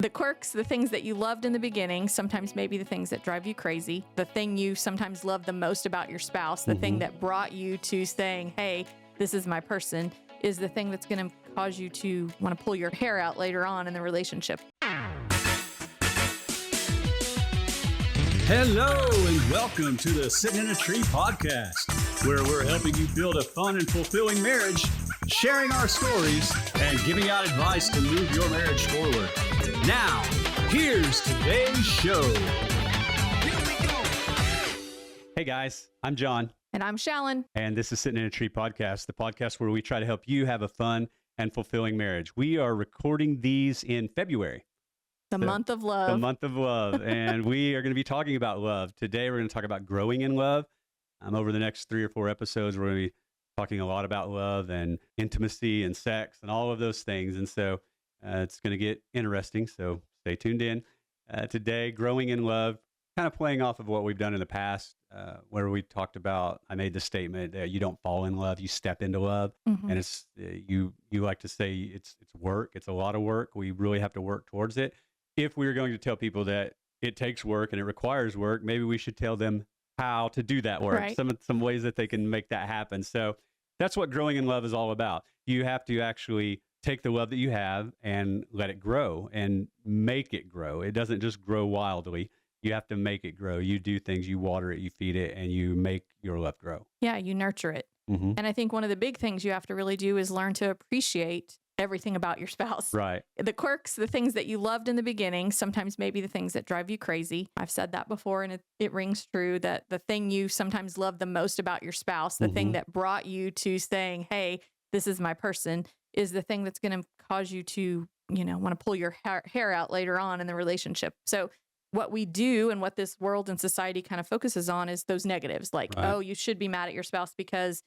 The quirks, the things that you loved in the beginning, sometimes maybe the things that drive you crazy, the thing you sometimes love the most about your spouse, the thing that brought you to saying, hey, this is my person, is the thing that's going to cause you to want to pull your hair out later on in the relationship. Hello and welcome to the Sitting in a Tree podcast, where we're helping you build a fun and fulfilling marriage, sharing our stories, and giving out advice to move your marriage forward. Now, here's today's show. Here we go. Hey guys, I'm John. And I'm Shalon. And this is Sitting in a Tree podcast, the podcast where we try to help you have a fun and fulfilling marriage. We are recording these in February. The month of love. The month of love. And we are going to be talking about love. Today, we're going to talk about growing in love. Over the next 3 or 4 episodes, we're going to be talking a lot about love and intimacy and sex and all of those things. And so it's going to get interesting. So stay tuned in. Today, growing in love, kind of playing off of what we've done in the past, where we talked about, I made the statement that you don't fall in love, you step into love. And it's you like to say it's work. It's a lot of work. We really have to work towards it. If we were going to tell people that it takes work and it requires work, maybe we should tell them how to do that work, right. some ways that they can make that happen. So that's what growing in love is all about. You have to actually take the love that you have and let it grow and make it grow. It doesn't just grow wildly. You have to make it grow. You do things, you water it, you feed it, and you make your love grow. Yeah, you nurture it. And I think one of the big things you have to really do is learn to appreciate everything about your spouse. Right. The quirks, the things that you loved in the beginning, sometimes maybe the things that drive you crazy. I've said that before, and it rings true that the thing you sometimes love the most about your spouse, the thing that brought you to saying, hey, this is my person, is the thing that's going to cause you to, want to pull your hair out later on in the relationship. So what we do and what this world and society kind of focuses on is those negatives, like, right. Oh, you should be mad at your spouse because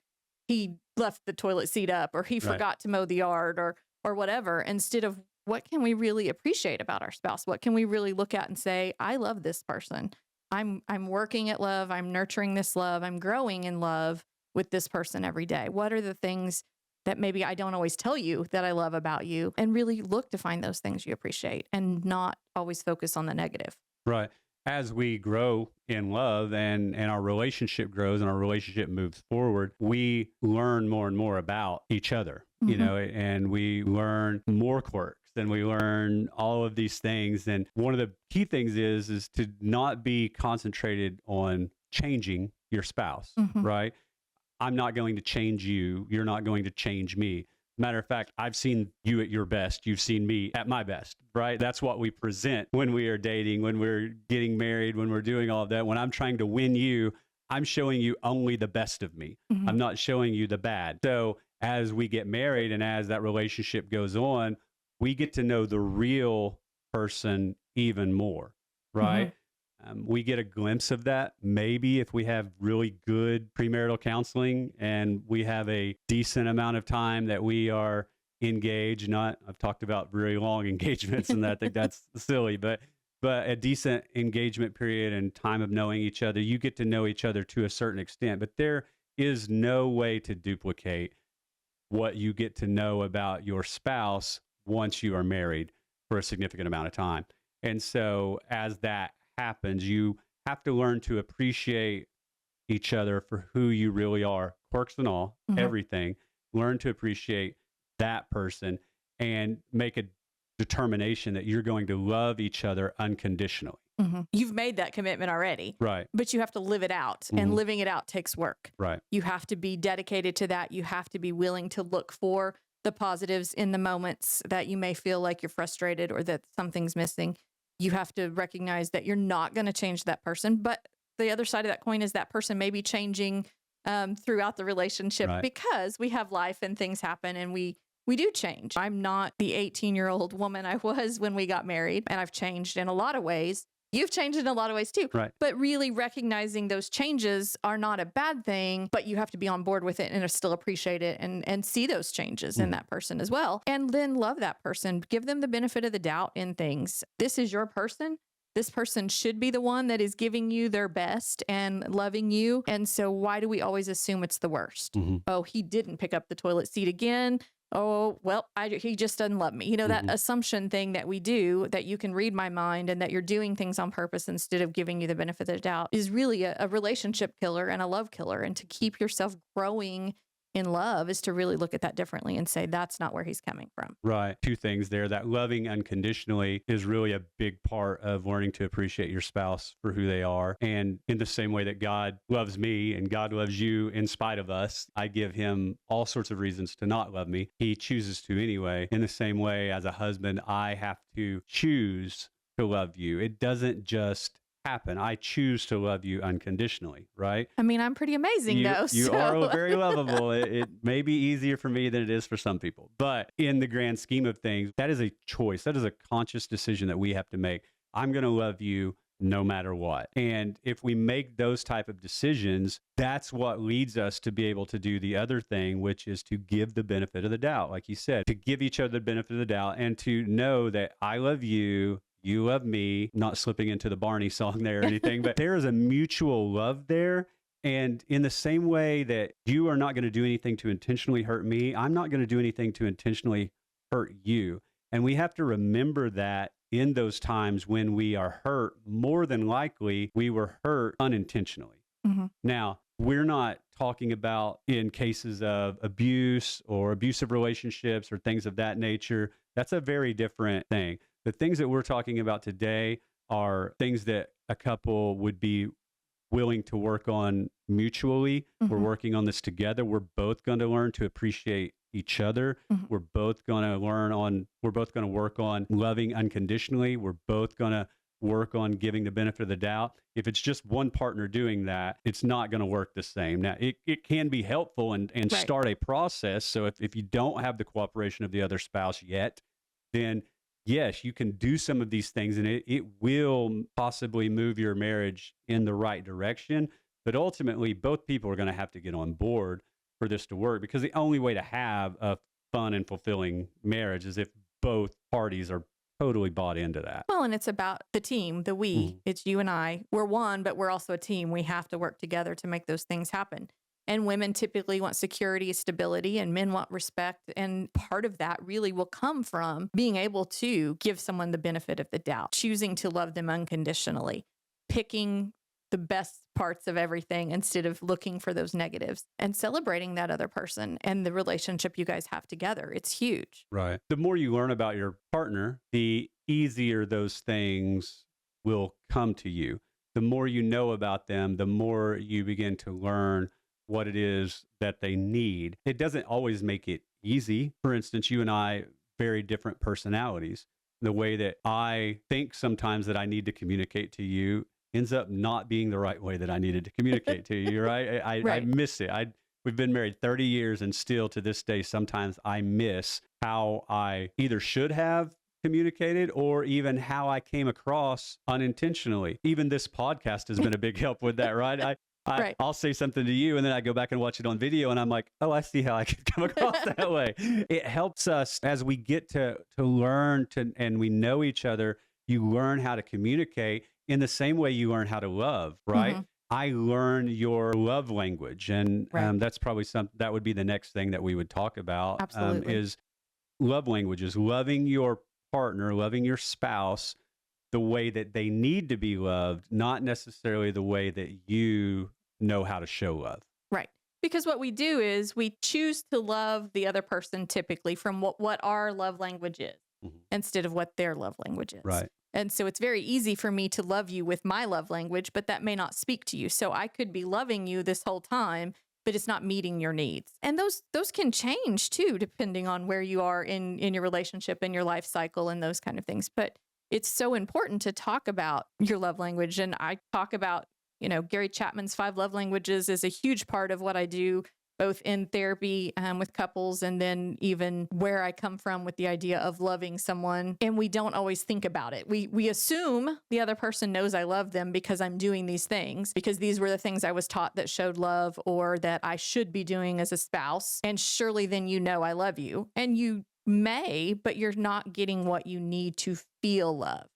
he left the toilet seat up, or he forgot to mow the yard, or whatever, instead of what can we really appreciate about our spouse? What can we really look at and say, I love this person. I'm working at love. I'm nurturing this love. I'm growing in love with this person every day. What are the things that maybe I don't always tell you that I love about you? And really look to find those things you appreciate and not always focus on the negative. Right. As we grow in love and our relationship grows and our relationship moves forward, we learn more and more about each other, and we learn more quirks and we learn all of these things. And one of the key things is to not be concentrated on changing your spouse, right? I'm not going to change you. You're not going to change me. Matter of fact, I've seen you at your best. You've seen me at my best, right? That's what we present when we are dating, when we're getting married, when we're doing all of that. When I'm trying to win you, I'm showing you only the best of me. I'm not showing you the bad. So as we get married and as that relationship goes on, we get to know the real person even more, right? We get a glimpse of that maybe if we have really good premarital counseling and we have a decent amount of time that we are engaged. I've talked about very long engagements and I think that's silly, but a decent engagement period and time of knowing each other, you get to know each other to a certain extent, but there is no way to duplicate what you get to know about your spouse once you are married for a significant amount of time. And so as that happens, you have to learn to appreciate each other for who you really are, quirks and all, everything. Learn to appreciate that person and make a determination that you're going to love each other unconditionally. You've made that commitment already, right? But you have to live it out, and living it out takes work. Right. You have to be dedicated to that. You have to be willing to look for the positives in the moments that you may feel like you're frustrated or that something's missing. You have to recognize that you're not going to change that person. But the other side of that coin is that person may be changing throughout the relationship, right? Because we have life and things happen and we do change. I'm not the 18-year-old woman I was when we got married, and I've changed in a lot of ways. You've changed in a lot of ways too. Right. But really recognizing those changes are not a bad thing, but you have to be on board with it and still appreciate it and see those changes in that person as well. And then love that person. Give them the benefit of the doubt in things. This is your person. This person should be the one that is giving you their best and loving you. And so why do we always assume it's the worst? Oh, he didn't pick up the toilet seat again. oh, well, he just doesn't love me. That assumption thing that we do, that you can read my mind and that you're doing things on purpose instead of giving you the benefit of the doubt, is really a relationship killer and a love killer. And to keep yourself growing in love is to really look at that differently and say, that's not where he's coming from. Right. Two things there. That loving unconditionally is really a big part of learning to appreciate your spouse for who they are. And in the same way that God loves me and God loves you in spite of us, I give him all sorts of reasons to not love me. He chooses to anyway. In the same way, as a husband, I have to choose to love you. It doesn't just happen. I choose to love you unconditionally, right? I mean, I'm pretty amazing though. You are very lovable. It may be easier for me than it is for some people, but in the grand scheme of things, that is a choice. That is a conscious decision that we have to make. I'm going to love you no matter what. And if we make those type of decisions, that's what leads us to be able to do the other thing, which is to give the benefit of the doubt. Like you said, to give each other the benefit of the doubt and to know that I love you, you love me, not slipping into the Barney song there or anything, but there is a mutual love there. And in the same way that you are not going to do anything to intentionally hurt me, I'm not going to do anything to intentionally hurt you. And we have to remember that in those times when we are hurt, more than likely we were hurt unintentionally. Now, we're not talking about in cases of abuse or abusive relationships or things of that nature. That's a very different thing. The things that we're talking about today are things that a couple would be willing to work on mutually. We're working on this together. We're both going to learn to appreciate each other. We're both going to work on loving unconditionally. We're both going to work on giving the benefit of the doubt. If it's just one partner doing that, it's not going to work the same. Now, it can be helpful and right. Start a process. So if you don't have the cooperation of the other spouse yet, then yes, you can do some of these things and it will possibly move your marriage in the right direction. But ultimately, both people are going to have to get on board for this to work, because the only way to have a fun and fulfilling marriage is if both parties are totally bought into that. Well, and it's about the team, the we. It's you and I. We're one, but we're also a team. We have to work together to make those things happen. And women typically want security, stability, and men want respect. And part of that really will come from being able to give someone the benefit of the doubt, choosing to love them unconditionally, picking the best parts of everything instead of looking for those negatives, and celebrating that other person and the relationship you guys have together. It's huge. Right. The more you learn about your partner, the easier those things will come to you. The more you know about them, the more you begin to learn what it is that they need. It doesn't always make it easy. For instance, you and I, very different personalities. The way that I think sometimes that I need to communicate to you ends up not being the right way that I needed to communicate to you, right? I miss it. We've been married 30 years and still to this day, sometimes I miss how I either should have communicated or even how I came across unintentionally. Even this podcast has been a big help with that, right? Right. I'll say something to you and then I go back and watch it on video and I'm like, oh, I see how I could come across that way. It helps us as we get to learn and we know each other. You learn how to communicate in the same way you learn how to love, right? I learn your love language. And that's probably that would be the next thing that we would talk about. Absolutely. Is love languages, loving your partner, loving your spouse the way that they need to be loved, not necessarily the way that you know how to show love. Right. Because what we do is we choose to love the other person typically from what our love language is instead of what their love language is. Right. And so it's very easy for me to love you with my love language, but that may not speak to you. So I could be loving you this whole time, but it's not meeting your needs. And those can change too, depending on where you are in your relationship and your life cycle and those kind of things. But it's so important to talk about your love language. And I talk about, Gary Chapman's 5 love languages is a huge part of what I do, both in therapy with couples and then even where I come from with the idea of loving someone. And we don't always think about it. We assume the other person knows I love them because I'm doing these things, because these were the things I was taught that showed love or that I should be doing as a spouse. And surely then I love you. And you may, but you're not getting what you need to feel love.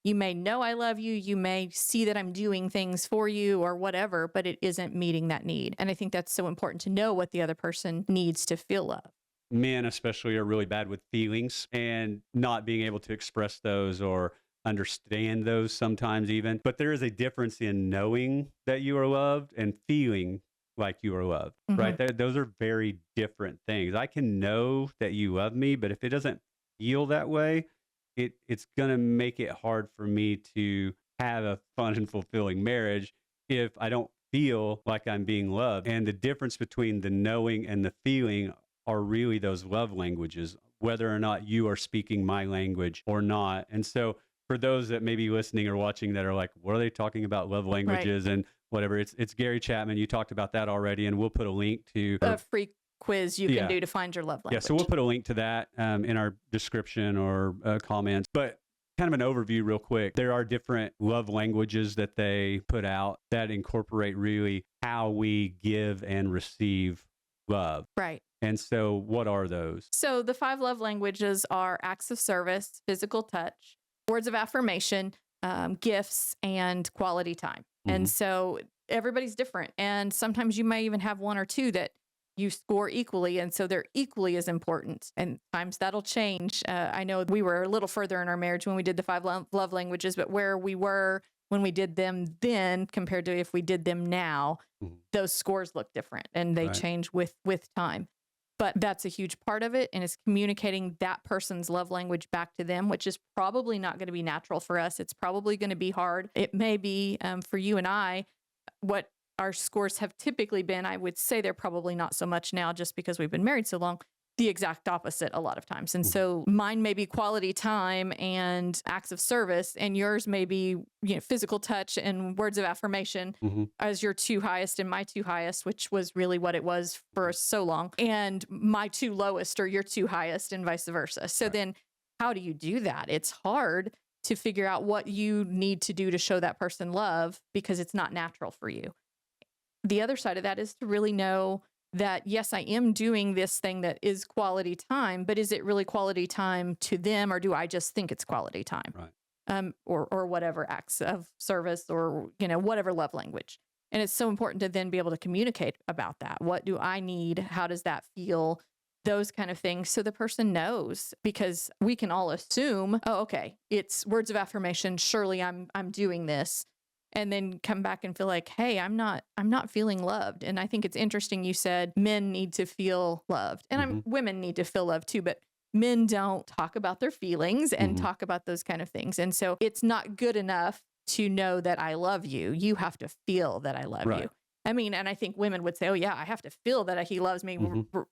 You may know I love you. You may see that I'm doing things for you or whatever, but it isn't meeting that need. And I think that's so important to know what the other person needs to feel love. men especially are really bad with feelings and not being able to express those or understand those sometimes even. But there is a difference in knowing that you are loved and feeling like you are loved, right? Those are very different things. I can know that you love me, but if it doesn't feel that way, it's going to make it hard for me to have a fun and fulfilling marriage if I don't feel like I'm being loved. And the difference between the knowing and the feeling are really those love languages, whether or not you are speaking my language or not. And so for those that may be listening or watching that are like, what are they talking about love languages and whatever, it's Gary Chapman. You talked about that already, and we'll put a link to a free quiz you can do to find your love language. Yeah, so we'll put a link to that in our description or comments. But kind of an overview real quick. There are different love languages that they put out that incorporate really how we give and receive love. Right. And so what are those? So the 5 love languages are acts of service, physical touch, words of affirmation, gifts, and quality time. And so everybody's different. And sometimes you may even have 1 or 2 that you score equally. And so they're equally as important. And times that'll change. I know we were a little further in our marriage when we did the 5 love languages, but where we were when we did them then compared to if we did them now, those scores look different and they change with time. But that's a huge part of it. And it's communicating that person's love language back to them, which is probably not going to be natural for us. It's probably going to be hard. It may be for you and I, what our scores have typically been. I would say they're probably not so much now just because we've been married so long. The exact opposite a lot of times. And so mine may be quality time and acts of service, and yours may be, physical touch and words of affirmation as your 2 highest and my 2 highest, which was really what it was for so long. And my 2 lowest are your 2 highest and vice versa. So then how do you do that? It's hard to figure out what you need to do to show that person love because it's not natural for you. The other side of that is to really know that, yes, I am doing this thing that is quality time, but is it really quality time to them, or do I just think it's quality time? Right. Or whatever acts of service or, whatever love language. And it's so important to then be able to communicate about that. What do I need? How does that feel? Those kind of things. So the person knows, because we can all assume, oh, okay, it's words of affirmation. Surely I'm doing this. And then come back and feel like, hey, I'm not feeling loved. And I think it's interesting you said men need to feel loved. And women need to feel loved too, but men don't talk about their feelings and talk about those kind of things. And so it's not good enough to know that I love you. You have to feel that I love you. I mean, and I think women would say, oh yeah, I have to feel that he loves me.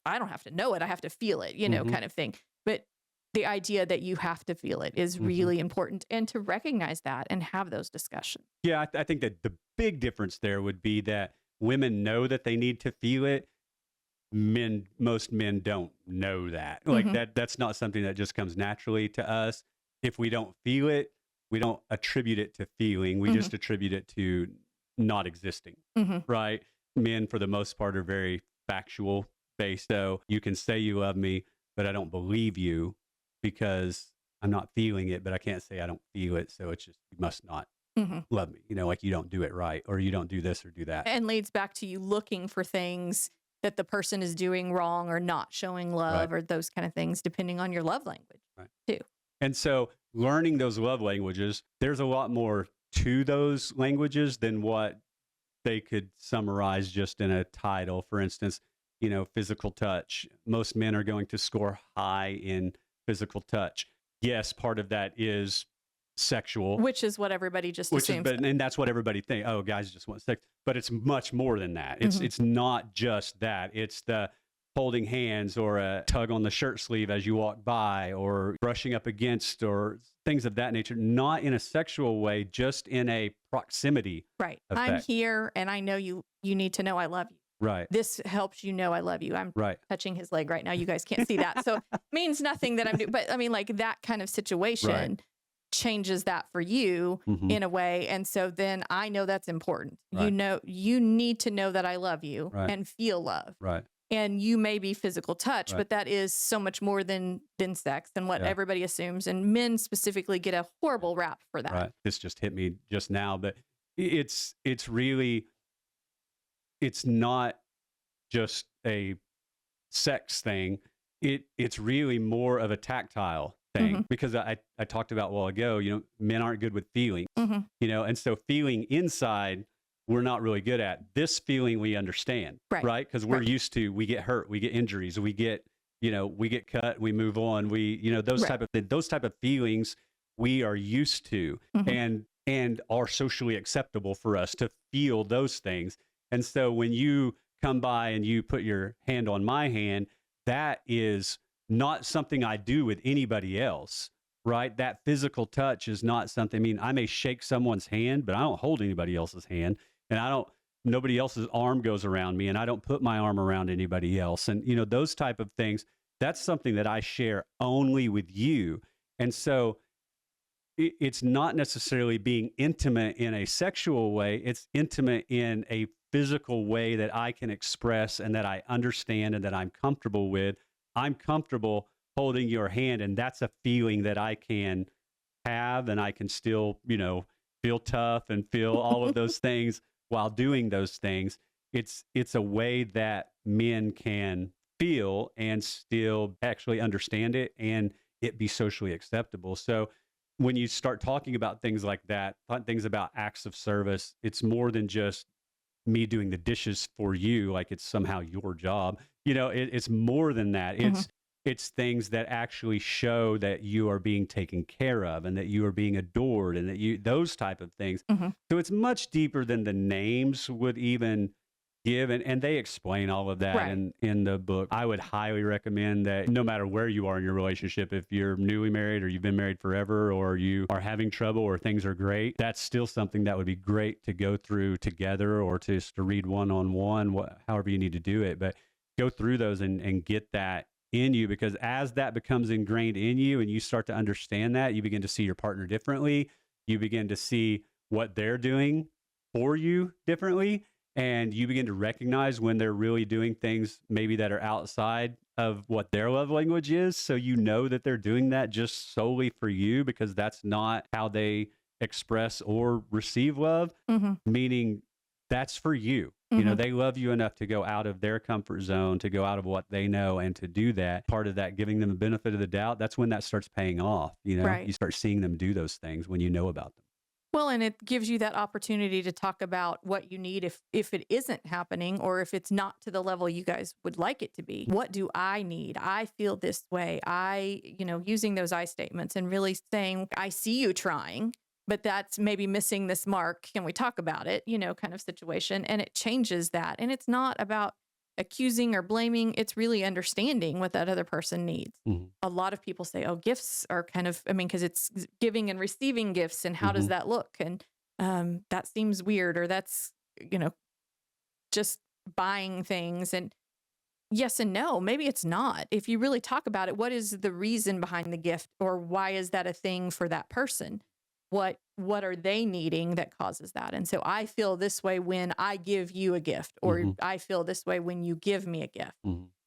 I don't have to know it. I have to feel it, kind of thing. But the idea that you have to feel it is really important, and to recognize that and have those discussions. Yeah, I think that the big difference there would be that women know that they need to feel it. Most men don't know that. Like that's not something that just comes naturally to us. If we don't feel it, we don't attribute it to feeling. We just attribute it to not existing, right? Men, for the most part, are very factual based. So you can say you love me, but I don't believe you, because I'm not feeling it, but I can't say I don't feel it. So it's just, you must not love me, like you don't do it right, or you don't do this or do that. And leads back to you looking for things that the person is doing wrong or not showing love or those kind of things, depending on your love language too. And so learning those love languages, there's a lot more to those languages than what they could summarize just in a title. For instance, physical touch. Most men are going to score high in physical touch. Yes, part of that is sexual, which is what everybody just assumes, and that's what everybody thinks. Oh, guys just want sex, but it's much more than that. It's not just that. It's the holding hands, or a tug on the shirt sleeve as you walk by, or brushing up against, or things of that nature. Not in a sexual way, just in a proximity. Right. Effect. I'm here, and I know you. You need to know I love you. Right. This helps you know I love you. I'm touching his leg right now. You guys can't see that. So it means nothing that I'm doing. But I mean, like, that kind of situation changes that for you in a way. And so then I know that's important. Right. You need to know that I love you and feel love. Right. And you may be physical touch, but that is so much more than sex and what everybody assumes. And men specifically get a horrible rap for that. Right. This just hit me just now, but it's really, it's not just a sex thing. it's really more of a tactile thing because I talked about a while ago, men aren't good with feelings, and so feeling inside, we're not really good at. This feeling we understand, right? Because we're used to, we get hurt, we get injuries, we get cut, we move on, those type of feelings we are used to and are socially acceptable for us to feel those things. And so when you come by and you put your hand on my hand, that is not something I do with anybody else, right? That physical touch is not something, I may shake someone's hand, but I don't hold anybody else's hand, and nobody else's arm goes around me, and I don't put my arm around anybody else. And, those type of things, that's something that I share only with you. And so it's not necessarily being intimate in a sexual way. It's intimate in a physical way that I can express and that I understand and that I'm comfortable with. I'm comfortable holding your hand, and that's a feeling that I can have, and I can still, feel tough and feel all of those things while doing those things. It's a way that men can feel and still actually understand it and it be socially acceptable. So when you start talking about things like that, things about acts of service, it's more than just me doing the dishes for you, like it's somehow your job. It's more than that. It's things that actually show that you are being taken care of and that you are being adored and that those type of things. So it's much deeper than the names would even give. And they explain all of that in the book. I would highly recommend that no matter where you are in your relationship, if you're newly married or you've been married forever or you are having trouble or things are great, that's still something that would be great to go through together or just to read one-on-one, however you need to do it. But go through those and get that in you, because as that becomes ingrained in you and you start to understand that, you begin to see your partner differently. You begin to see what they're doing for you differently. And you begin to recognize when they're really doing things maybe that are outside of what their love language is. So that they're doing that just solely for you because that's not how they express or receive love, meaning that's for you. They love you enough to go out of their comfort zone, to go out of what they know and to do that. Part of that, giving them the benefit of the doubt, that's when that starts paying off. You start seeing them do those things when you know about them. Well, and it gives you that opportunity to talk about what you need if it isn't happening or if it's not to the level you guys would like it to be. What do I need? I feel this way. Using those I statements and really saying, I see you trying, but that's maybe missing this mark. Can we talk about it? Kind of situation. And it changes that. And it's not about accusing or blaming. It's really understanding what that other person needs. A lot of people say, oh, gifts are kind of, because it's giving and receiving gifts. And how does that look? And that seems weird, or that's, just buying things. And yes and no, maybe it's not. If you really talk about it, what is the reason behind the gift, or why is that a thing for that person? What are they needing that causes that? And so I feel this way when I give you a gift, or I feel this way when you give me a gift,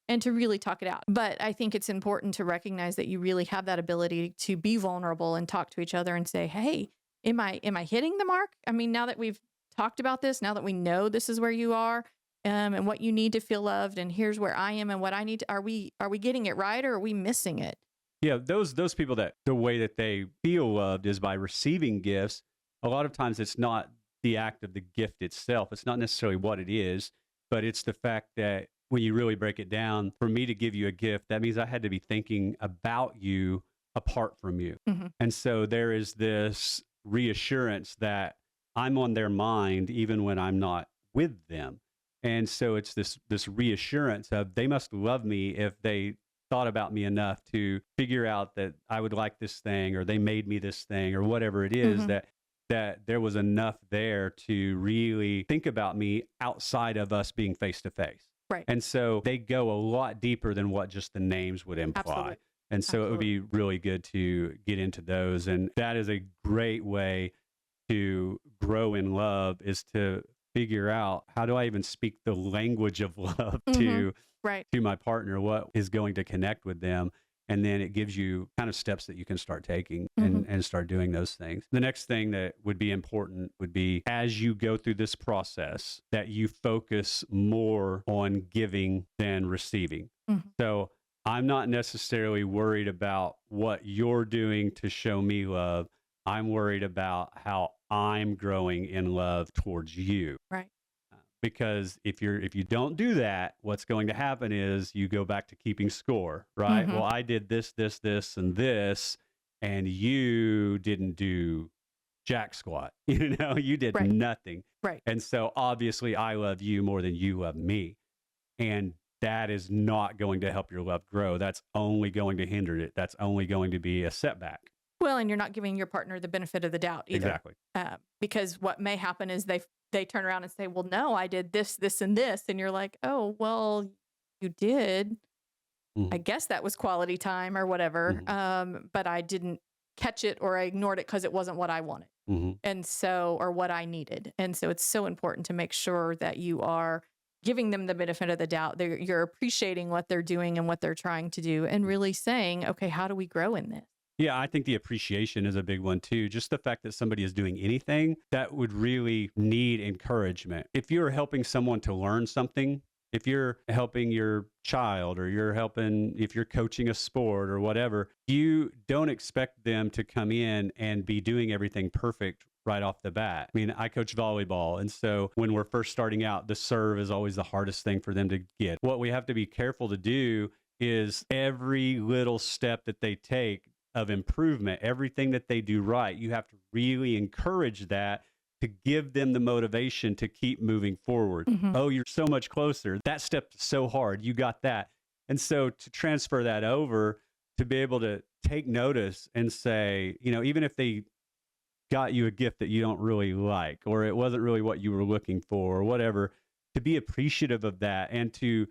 and to really talk it out. But I think it's important to recognize that you really have that ability to be vulnerable and talk to each other and say, hey, am I hitting the mark? Now that we've talked about this, now that we know this is where you are, and what you need to feel loved, and here's where I am and what I need to, are we getting it right, or are we missing it? Yeah, those people that the way that they feel loved is by receiving gifts. A lot of times it's not the act of the gift itself. It's not necessarily what it is, but it's the fact that when you really break it down, for me to give you a gift, that means I had to be thinking about you apart from you. And so there is this reassurance that I'm on their mind even when I'm not with them. And so it's this reassurance of they must love me if they thought about me enough to figure out that I would like this thing, or they made me this thing, or whatever it is, that there was enough there to really think about me outside of us being face to face. Right. And so they go a lot deeper than what just the names would imply. Absolutely. And so it would be really good to get into those. And that is a great way to grow in love, is to figure out, how do I even speak the language of love to my partner? What is going to connect with them? And then it gives you kind of steps that you can start taking and start doing those things. The next thing that would be important would be, as you go through this process, that you focus more on giving than receiving. So I'm not necessarily worried about what you're doing to show me love. I'm worried about how I'm growing in love towards you. Right. Because if you don't do that, what's going to happen is you go back to keeping score, right? Mm-hmm. Well, I did this, and this, and you didn't do jack squat. You did Right. nothing. Right. And so obviously I love you more than you love me. And that is not going to help your love grow. That's only going to hinder it. That's only going to be a setback. Well, and you're not giving your partner the benefit of the doubt either. Exactly. Because what may happen is they turn around and say, well, no, I did this, this, and this. And you're like, oh, well, you did. Mhm. I guess that was quality time or whatever. But I didn't catch it, or I ignored it because it wasn't what I wanted. And so, or what I needed. And so it's so important to make sure that you are giving them the benefit of the doubt. You're appreciating what they're doing and what they're trying to do, and really saying, okay, how do we grow in this? Yeah, I think the appreciation is a big one too. Just the fact that somebody is doing anything that would really need encouragement. If you're helping someone to learn something, if you're helping your child, or if you're coaching a sport or whatever, you don't expect them to come in and be doing everything perfect right off the bat. I mean, I coach volleyball. And so when we're first starting out, the serve is always the hardest thing for them to get. What we have to be careful to do is every little step that they take of improvement, everything that they do right, you have to really encourage that to give them the motivation to keep moving forward. Oh, you're so much closer. That step is so hard. You got that. And so to transfer that over, to be able to take notice and say, even if they got you a gift that you don't really like, or it wasn't really what you were looking for, or whatever, to be appreciative of that and to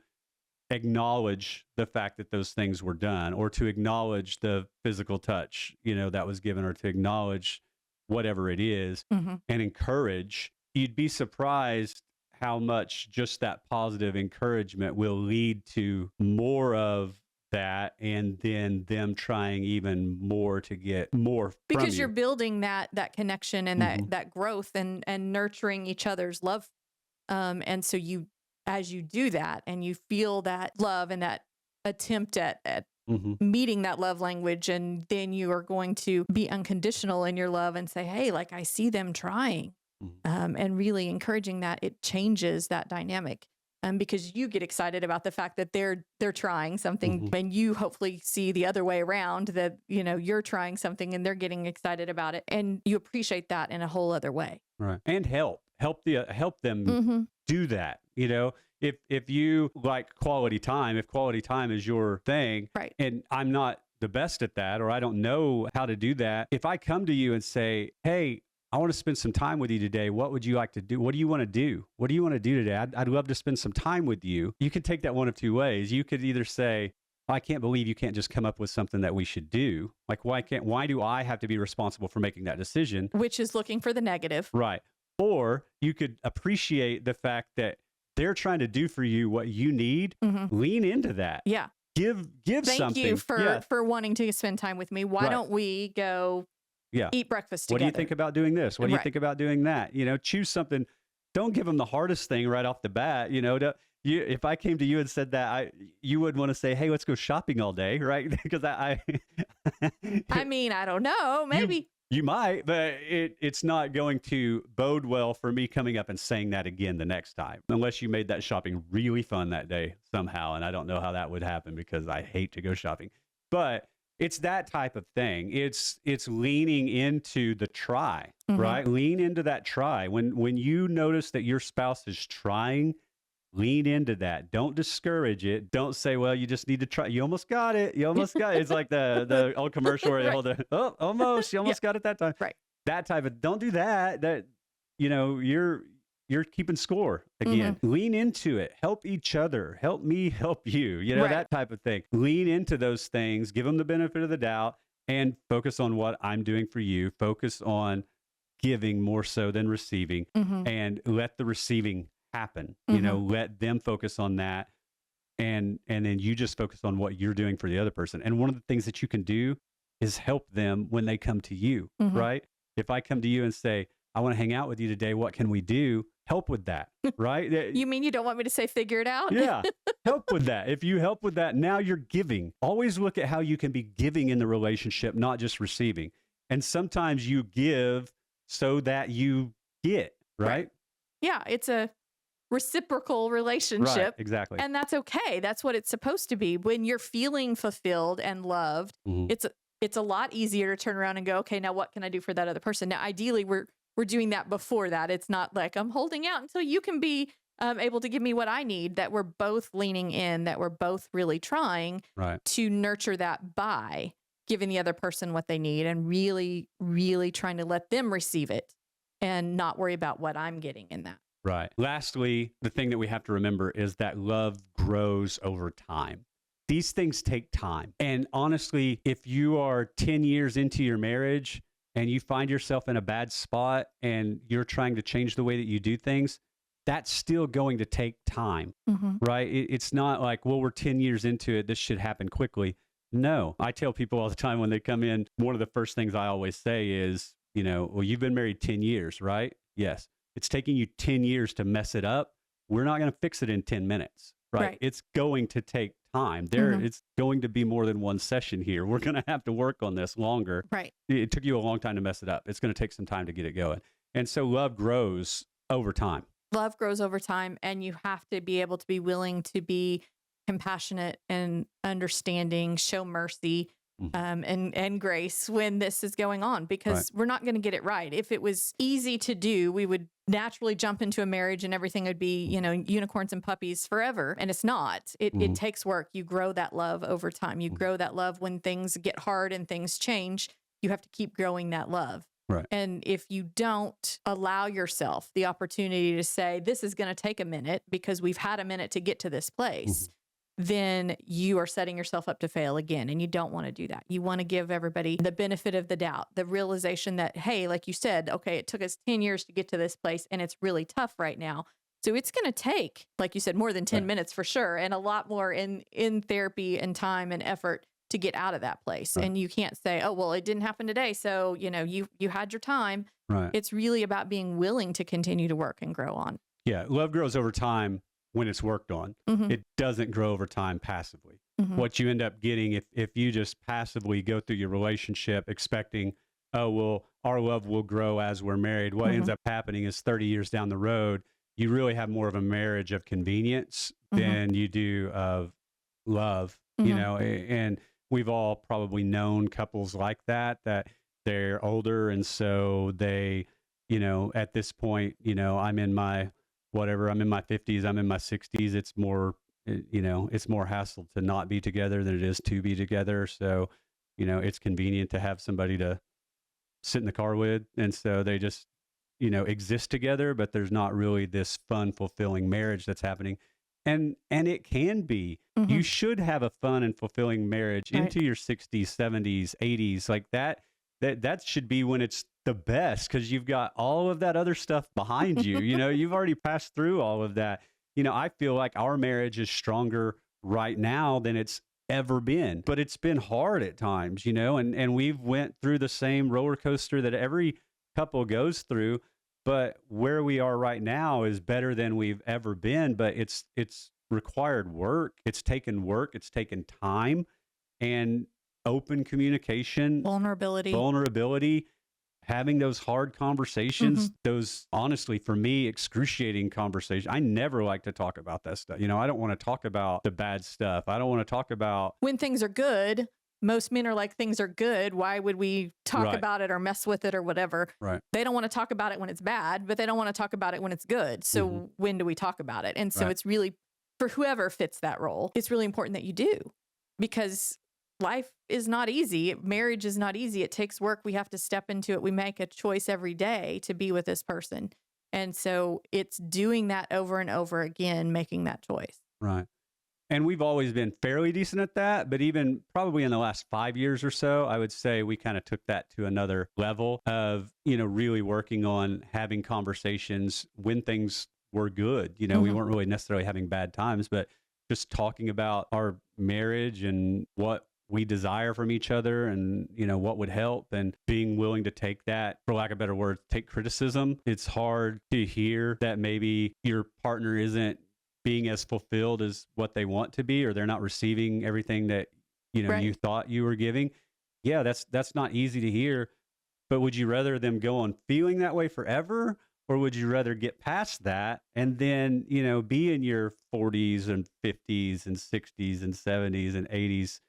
acknowledge the fact that those things were done, or to acknowledge the physical touch, that was given, or to acknowledge whatever it is, and encourage. You'd be surprised how much just that positive encouragement will lead to more of that, and then them trying even more to get more from because you. you're building that connection and that growth and nurturing each other's love. And so as you do that and you feel that love and that attempt at meeting that love language, and then you are going to be unconditional in your love and say, hey, like, I see them trying, and really encouraging that, it changes that dynamic. Because you get excited about the fact that they're trying something, and you hopefully see the other way around, that, you're trying something and they're getting excited about it, and you appreciate that in a whole other way. Right. And help them do that. If you like quality time, if quality time is your thing, right, and I'm not the best at that, or I don't know how to do that, if I come to you and say, hey, I want to spend some time with you today. What would you like to do? What do you want to do? What do you want to do today? I'd love to spend some time with you. You could take that one of two ways. You could either say, I can't believe you can't just come up with something that we should do. Like, why do I have to be responsible for making that decision? Which is looking for the negative. Right. Or you could appreciate the fact that they're trying to do for you what you need. Lean into that. Yeah. Give Thank something. you for wanting to spend time with me. Why don't we go eat breakfast together? What do you think about doing this? What do you think about doing that? Choose something. Don't give them the hardest thing right off the bat. If I came to you and said that, you would want to say, hey, let's go shopping all day, right? Because I mean, I don't know. Maybe. You might, but it's not going to bode well for me coming up and saying that again the next time, unless you made that shopping really fun that day somehow. And I don't know how that would happen, because I hate to go shopping. But it's that type of thing. It's leaning into the try, right? Lean into that try. When you notice that your spouse is trying, lean into that. Don't discourage it. Don't say, well, you just need to try. You almost got it. You almost got it. It's like the old commercial where they hold the, almost. You almost got it that time. Right. That type of, don't do that. That, you're keeping score again. Lean into it. Help each other. Help me help you. That type of thing. Lean into those things. Give them the benefit of the doubt, and focus on what I'm doing for you. Focus on giving more so than receiving, and let the receiving happen. Let them focus on that, and then you just focus on what you're doing for the other person. And one of the things that you can do is help them when they come to you, right? If I come to you and say, I want to hang out with you today. What can we do? Help with that, right? You mean you don't want me to say figure it out? Yeah, help with that. If you help with that, now you're giving. Always look at how you can be giving in the relationship, not just receiving. And sometimes you give so that you get, right? Yeah, it's a reciprocal relationship. Right, exactly. And that's okay. That's what it's supposed to be. When you're feeling fulfilled and loved, it's a lot easier to turn around and go, okay, now what can I do for that other person? Now, ideally, we're doing that before that. It's not like I'm holding out until you can be able to give me what I need, that we're both leaning in, that we're both really trying to nurture that by giving the other person what they need and really, really trying to let them receive it and not worry about what I'm getting in that. Right. Lastly, the thing that we have to remember is that love grows over time. These things take time. And honestly, if you are 10 years into your marriage and you find yourself in a bad spot and you're trying to change the way that you do things, that's still going to take time, right? It's not like, well, we're 10 years into it, this should happen quickly. No. I tell people all the time when they come in, one of the first things I always say is, well, you've been married 10 years, right? Yes. It's taking you 10 years to mess it up. We're not going to fix it in 10 minutes, right? It's going to take time. It's going to be more than one session here. We're going to have to work on this longer. Right. It took you a long time to mess it up. It's going to take some time to get it going. And so love grows over time. Love grows over time, and you have to be able to be willing to be compassionate and understanding, show mercy, and grace when this is going on, because we're not going to get it right. If it was easy to do, we would naturally jump into a marriage and everything would be, unicorns and puppies forever. And it's not. It takes work. You grow that love over time. You grow that love when things get hard and things change. You have to keep growing that love. Right. And if you don't allow yourself the opportunity to say, this is going to take a minute because we've had a minute to get to this place, then you are setting yourself up to fail again. And you don't want to do that. You want to give everybody the benefit of the doubt, the realization that, hey, like you said, okay, it took us 10 years to get to this place and it's really tough right now. So it's going to take, like you said, more than 10 minutes for sure. And a lot more in therapy and time and effort to get out of that place. And you can't say, oh, well, it didn't happen today. So, you had your time. Right. It's really about being willing to continue to work and grow on. Yeah. Love grows over time when it's worked on. It doesn't grow over time passively. What you end up getting if you just passively go through your relationship expecting, oh, well, our love will grow as we're married. What ends up happening is 30 years down the road, you really have more of a marriage of convenience than you do of love, and we've all probably known couples like that they're older. And so they, at this point, I'm in my 50s, I'm in my 60s. It's more, it's more hassle to not be together than it is to be together. So, it's convenient to have somebody to sit in the car with. And so they just, exist together, but there's not really this fun, fulfilling marriage that's happening. And it can be. You should have a fun and fulfilling marriage into your 60s, 70s, 80s. Like that should be when it's the best, because you've got all of that other stuff behind you. You've already passed through all of that. I feel like our marriage is stronger right now than it's ever been, but it's been hard at times, and we've went through the same roller coaster that every couple goes through. But where we are right now is better than we've ever been. But it's required work. It's taken time and open communication, vulnerability, having those hard conversations, those, honestly, for me, excruciating conversations. I never like to talk about that stuff. I don't want to talk about the bad stuff. I don't want to talk about when things are good. Most men are like, things are good. Why would we talk about it or mess with it or whatever? Right. They don't want to talk about it when it's bad, but they don't want to talk about it when it's good. So when do we talk about it? And so it's really, for whoever fits that role, it's really important that you do, because life is not easy. Marriage is not easy. It takes work. We have to step into it. We make a choice every day to be with this person. And so it's doing that over and over again, making that choice. Right. And we've always been fairly decent at that, but even probably in the last 5 years or so, I would say we kind of took that to another level of, really working on having conversations when things were good. We weren't really necessarily having bad times, but just talking about our marriage and what we desire from each other and, what would help, and being willing to take that, for lack of better words, take criticism. It's hard to hear that maybe your partner isn't being as fulfilled as what they want to be, or they're not receiving everything that, Right. you thought you were giving. Yeah, that's not easy to hear. But would you rather them go on feeling that way forever? Or would you rather get past that and then, be in your 40s and 50s and 60s and 70s and 80s,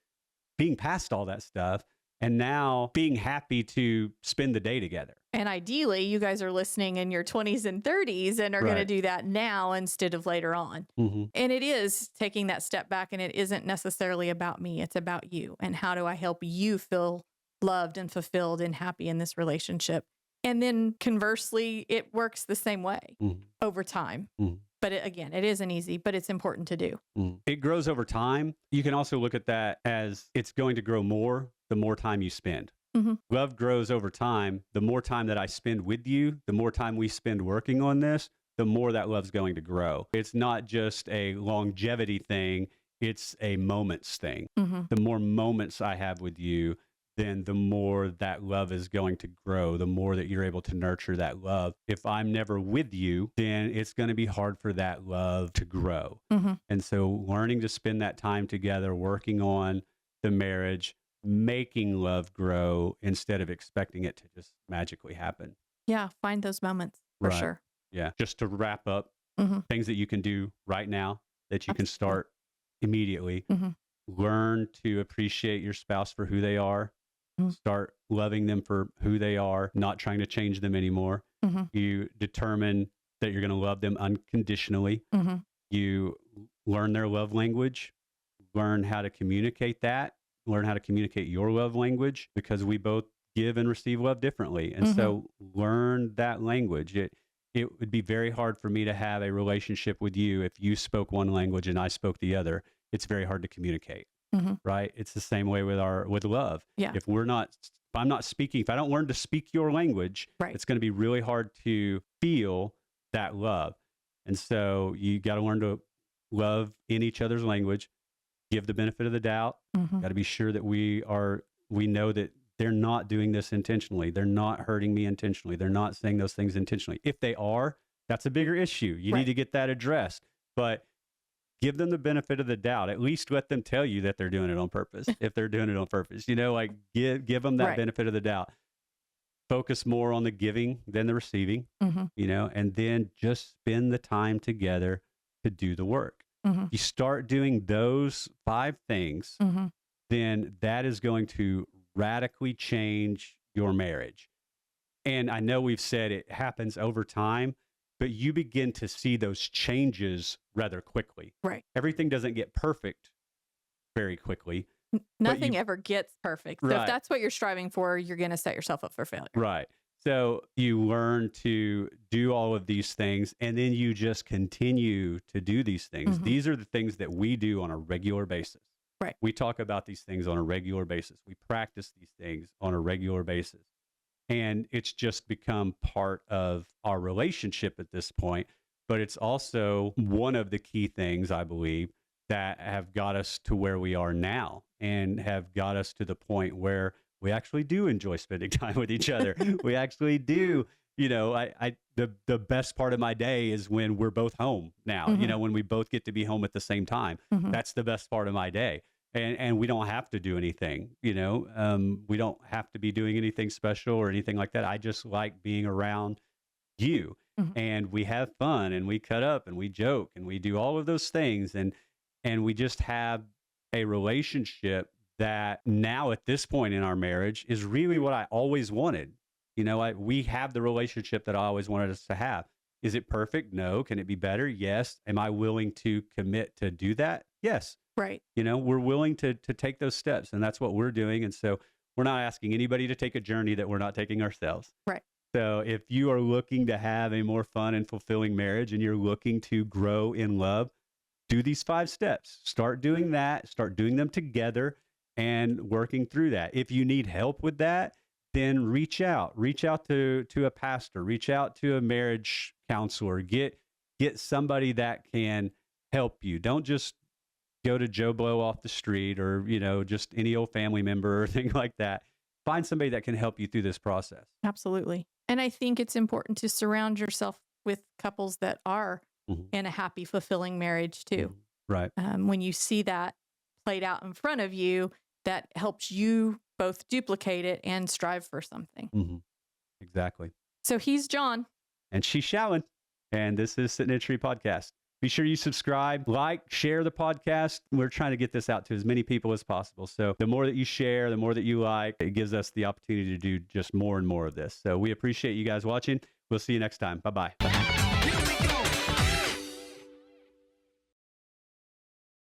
being past all that stuff, and now being happy to spend the day together? And ideally, you guys are listening in your 20s and 30s and are going to Right. do that now instead of later on. Mm-hmm. And it is taking that step back, and it isn't necessarily about me. It's about you. And how do I help you feel loved and fulfilled and happy in this relationship? And then conversely, it works the same way Mm-hmm. over time. Mm-hmm. But again, it isn't easy, but it's important to do. It grows over time. You can also look at that as it's going to grow more the more time you spend. Mm-hmm. Love grows over time. The more time that I spend with you, the more time we spend working on this, the more that love's going to grow. It's not just a longevity thing. It's a moments thing. Mm-hmm. The more moments I have with you, then the more that love is going to grow, the more that you're able to nurture that love. If I'm never with you, then it's going to be hard for that love to grow. Mm-hmm. And so learning to spend that time together, working on the marriage, making love grow instead of expecting it to just magically happen. Yeah, find those moments for Right. sure. Yeah. Just to wrap up, Mm-hmm. things that you can do right now that you can Absolutely. start immediately. Mm-hmm. Learn to appreciate your spouse for who they are. Mhm. Start loving them for who they are, not trying to change them anymore. Mm-hmm. You determine that you're going to love them unconditionally. Mm-hmm. You learn their love language, learn how to communicate that, learn how to communicate your love language, because we both give and receive love differently. And so learn that language. It would be very hard for me to have a relationship with you if you spoke one language and I spoke the other. It's very hard to communicate. Mm-hmm. Right? It's the same way with love. Yeah. If I'm not speaking, if I don't learn to speak your language, Right. it's going to be really hard to feel that love. And so you got to learn to love in each other's language, give the benefit of the doubt. Mm-hmm. Got to be sure that we know that they're not doing this intentionally. They're not hurting me intentionally. They're not saying those things intentionally. If they are, that's a bigger issue. You Right. need to get that addressed. But give them the benefit of the doubt. At least let them tell you that they're doing it on purpose. If they're doing it on purpose, like give them that Right. benefit of the doubt. Focus more on the giving than the receiving, Mm-hmm. and then just spend the time together to do the work. Mm-hmm. You start doing those 5 things, Mm-hmm. then that is going to radically change your marriage. And I know we've said it happens over time, but you begin to see those changes rather quickly. Right. Everything doesn't get perfect very quickly. Nothing you- ever gets perfect. So Right. if that's what you're striving for, you're going to set yourself up for failure. Right. So you learn to do all of these things, and then you just continue to do these things. Mhm. These are the things that we do on a regular basis. Right. We talk about these things on a regular basis. We practice these things on a regular basis. And it's just become part of our relationship at this point. But it's also one of the key things, I believe, that have got us to where we are now and have got us to the point where we actually do enjoy spending time with each other. We actually do, the best part of my day is when we're both home now, Mhm. when we both get to be home at the same time. Mhm. That's the best part of my day. And we don't have to do anything, we don't have to be doing anything special or anything like that. I just like being around you, Mhm. and we have fun, and we cut up, and we joke, and we do all of those things. And we just have a relationship that now at this point in our marriage is really what I always wanted. We have the relationship that I always wanted us to have. Is it perfect? No. Can it be better? Yes. Am I willing to commit to do that? Yes. Right. We're willing to take those steps, and that's what we're doing. And so we're not asking anybody to take a journey that we're not taking ourselves. Right. So if you are looking to have a more fun and fulfilling marriage, and you're looking to grow in love, do these 5 steps. Start doing that. Start doing them together and working through that. If you need help with that, then reach out to a pastor, reach out to a marriage counselor, get somebody that can help you. Don't just go to Joe Blow off the street or, just any old family member or thing like that. Find somebody that can help you through this process. Absolutely. And I think it's important to surround yourself with couples that are in a happy, fulfilling marriage too. Right. When you see that played out in front of you, that helps you both duplicate it and strive for something. Exactly. So he's John. And she's Shalon. And this is Sitting in a Tree Podcast. Be sure you subscribe, like, share the podcast. We're trying to get this out to as many people as possible. So the more that you share, the more that you like, it gives us the opportunity to do just more and more of this. So we appreciate you guys watching. We'll see you next time. Bye-bye.